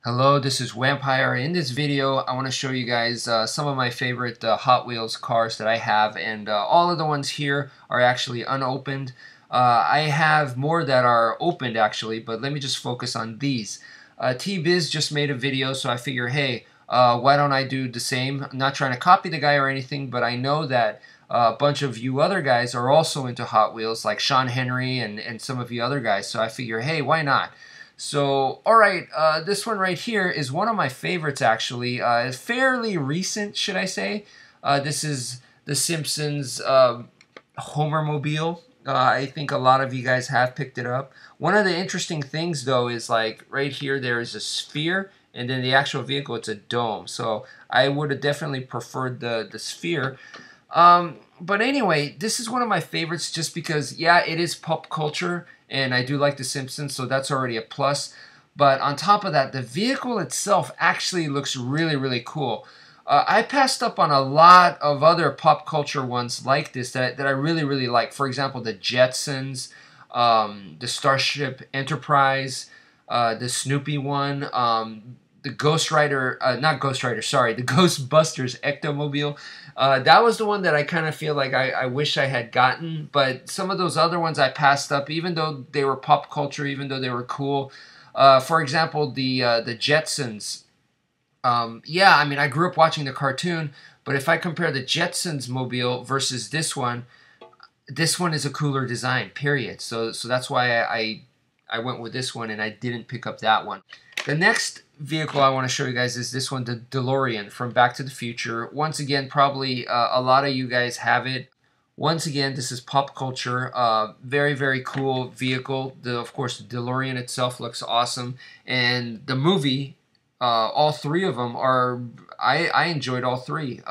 Hello, this is wmpyr. In this video, I want to show you guys some of my favorite Hot Wheels cars that I have, and all of the ones here are actually unopened. I have more that are opened actually, but let me just focus on these. T-Biz just made a video, so I figure, hey, why don't I do the same? I'm not trying to copy the guy or anything, but I know that a bunch of you other guys are also into Hot Wheels, like Sean Henry and some of you other guys, so I figure, hey, why not? So, alright, this one right here is one of my favorites actually. Fairly recent, should I say. This is the Simpsons Homermobile. I think a lot of you guys have picked it up. One of the interesting things though is like right here there is a sphere, and then the actual vehicle, it's a dome. So I would have definitely preferred the sphere. But anyway, this is one of my favorites just because, yeah, it is pop culture, and I do like The Simpsons, so that's already a plus. But on top of that, the vehicle itself actually looks really, really cool. I passed up on a lot of other pop culture ones like this that I really, really like. For example, the Jetsons, the Starship Enterprise, the Snoopy one, the Ghost Rider, not Ghost Rider, sorry, the Ghostbusters Ectomobile. That was the one that I kind of feel like I wish I had gotten, but some of those other ones I passed up, even though they were pop culture, even though they were cool. For example, the Jetsons. Yeah, I mean, I grew up watching the cartoon, but if I compare the Jetsons mobile versus this one is a cooler design, period. So that's why I went with this one and I didn't pick up that one. The next vehicle I want to show you guys is this one, the DeLorean from Back to the Future. Once again, probably a lot of you guys have it. Once again, this is pop culture. Very, very cool vehicle. Of course, the DeLorean itself looks awesome. And the movie, all three of them are, I enjoyed all three.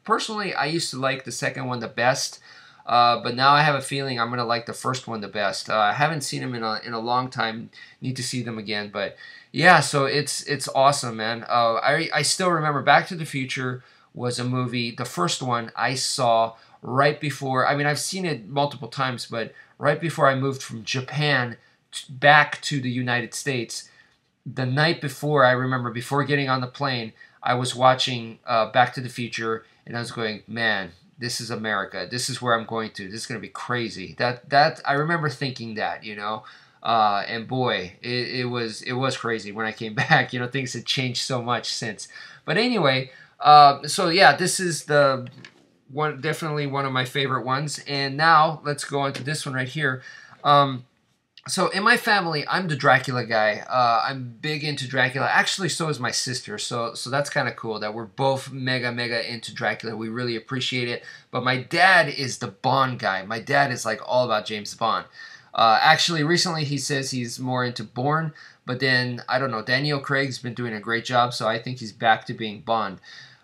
Personally, I used to like the second one the best. But now I have a feeling I'm going to like the first one the best. I haven't seen them in a long time. Need to see them again. But yeah, so it's awesome, man. I still remember Back to the Future was a movie. The first one I saw right before. I mean, I've seen it multiple times, but right before I moved from Japan back to the United States, the night before, I remember before getting on the plane, I was watching Back to the Future, and I was going, man, this is America. This is where I'm going to. This is going to be crazy. That I remember thinking that, you know. And boy, it was crazy when I came back. You know, things had changed so much since. But anyway, so yeah, this is the one, definitely one of my favorite ones. And now let's go on to this one right here. So in my family, I'm the Dracula guy. I'm big into Dracula. Actually, so is my sister. So that's kind of cool that we're both mega into Dracula. We really appreciate it. But my dad is the Bond guy. My dad is like all about James Bond. Actually, recently he says he's more into Bourne. But then, I don't know, Daniel Craig's been doing a great job. So I think he's back to being Bond.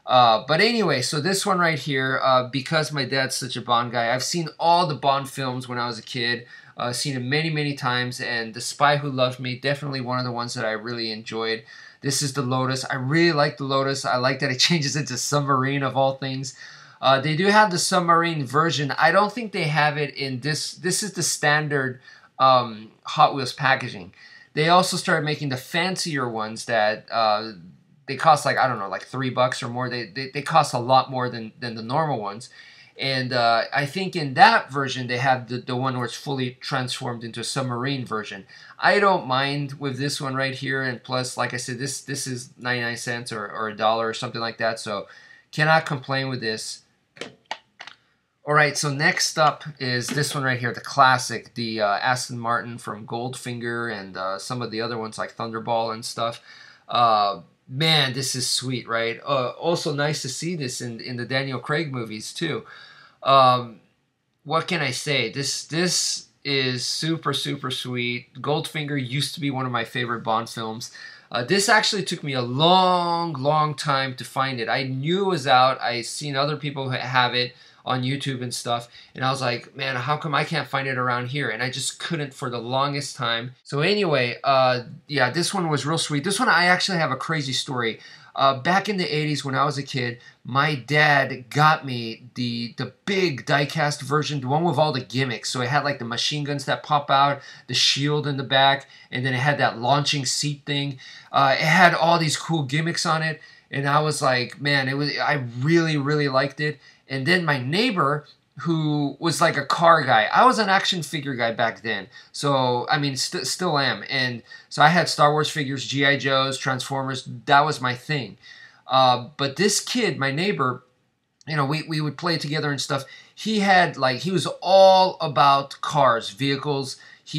But anyway, so this one right here, because my dad's such a Bond guy, I've seen all the Bond films when I was a kid. Seen it many times, and The Spy Who Loved Me, definitely one of the ones that I really enjoyed. This is the Lotus. I really like the Lotus. I like that it changes into submarine of all things. They do have the submarine version. I don't think they have it in this. This is the standard Hot Wheels packaging. They also started making the fancier ones that they cost like, I don't know, like $3 or more. They cost a lot more than the normal ones. And I think in that version, they have the one where it's fully transformed into a submarine version. I don't mind with this one right here. And plus, like I said, this is 99 cents or $1 or something like that. So cannot complain with this. All right, so next up is this one right here, the classic, the Aston Martin from Goldfinger and some of the other ones like Thunderball and stuff. Man, this is sweet, right? Also nice to see this in the Daniel Craig movies too. What can I say? This is super sweet. Goldfinger used to be one of my favorite Bond films. This actually took me a long time to find it. I knew it was out. I seen other people have it on YouTube and stuff. And I was like, man, how come I can't find it around here? And I just couldn't for the longest time. So anyway, yeah, this one was real sweet. This one, I actually have a crazy story. Back in the 80s when I was a kid, my dad got me the big die-cast version, the one with all the gimmicks. So it had like the machine guns that pop out, the shield in the back, and then it had that launching seat thing. It had all these cool gimmicks on it, and I was like, man, I really, really liked it. And then my neighbor, who was like a car guy. I was an action figure guy back then. So, I mean, still am. And so I had Star Wars figures, G.I. Joes, Transformers. That was my thing. But this kid, my neighbor, you know, we would play together and stuff. He had, like, he was all about cars, vehicles.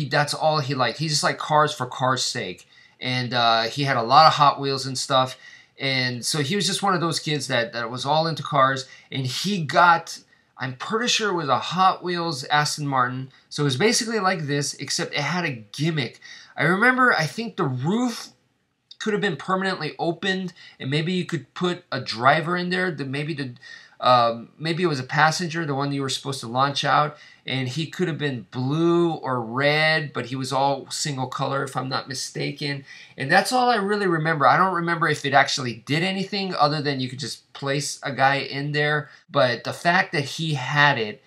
That's all he liked. He just liked cars for cars' sake. And he had a lot of Hot Wheels and stuff. And so he was just one of those kids that was all into cars. And he got... I'm pretty sure it was a Hot Wheels Aston Martin. So it was basically like this, except it had a gimmick. I remember, I think the roof could have been permanently opened, and maybe you could put a driver in there. Maybe it was a passenger, the one you were supposed to launch out, and he could have been blue or red, but he was all single color, if I'm not mistaken. And that's all I really remember. I don't remember if it actually did anything other than you could just place a guy in there. But the fact that he had it,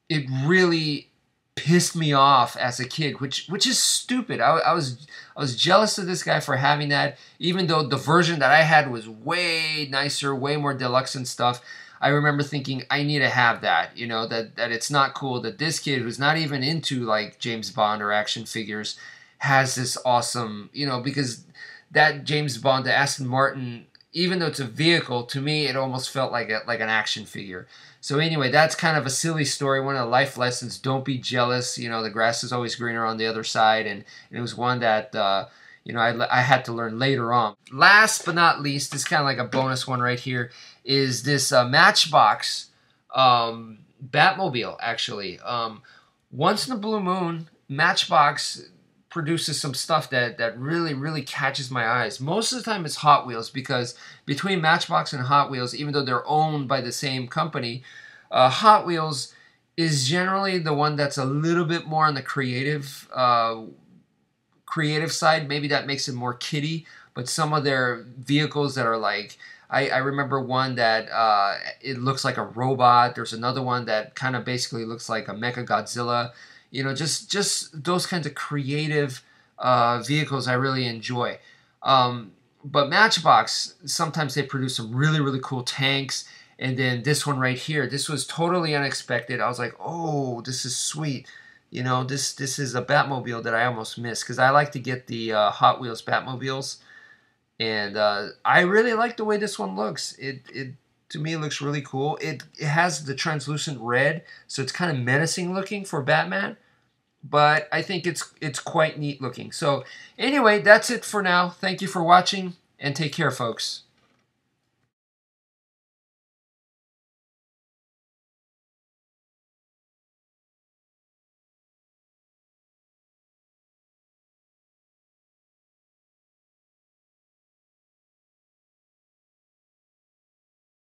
it really pissed me off as a kid, which is stupid. I was jealous of this guy for having that, even though the version that I had was way nicer, way more deluxe and stuff. I remember thinking, I need to have that, you know, that it's not cool that this kid who's not even into like James Bond or action figures has this awesome, you know, because that James Bond, the Aston Martin, even though it's a vehicle, to me, it almost felt like an action figure. So anyway, that's kind of a silly story, one of the life lessons. Don't be jealous. You know, the grass is always greener on the other side. And it was one that, you know, I had to learn later on. Last but not least, this is kind of like a bonus one right here, is this Matchbox Batmobile, actually. Once in a blue moon, Matchbox produces some stuff that really, really catches my eyes. Most of the time it's Hot Wheels, because between Matchbox and Hot Wheels, even though they're owned by the same company, Hot Wheels is generally the one that's a little bit more on the creative side. Maybe that makes it more kiddie, but some of their vehicles that are like, I remember one that it looks like a robot. There's another one that kind of basically looks like a Mecha Godzilla. You know, just those kinds of creative vehicles I really enjoy. But Matchbox, sometimes they produce some really, really cool tanks. And then this one right here, this was totally unexpected. I was like, oh, this is sweet. You know, this is a Batmobile that I almost missed, because I like to get the Hot Wheels Batmobiles. And I really like the way this one looks. It to me, it looks really cool. It has the translucent red, so it's kind of menacing looking for Batman. But I think it's quite neat looking. So anyway, that's it for now. Thank you for watching, and take care, folks.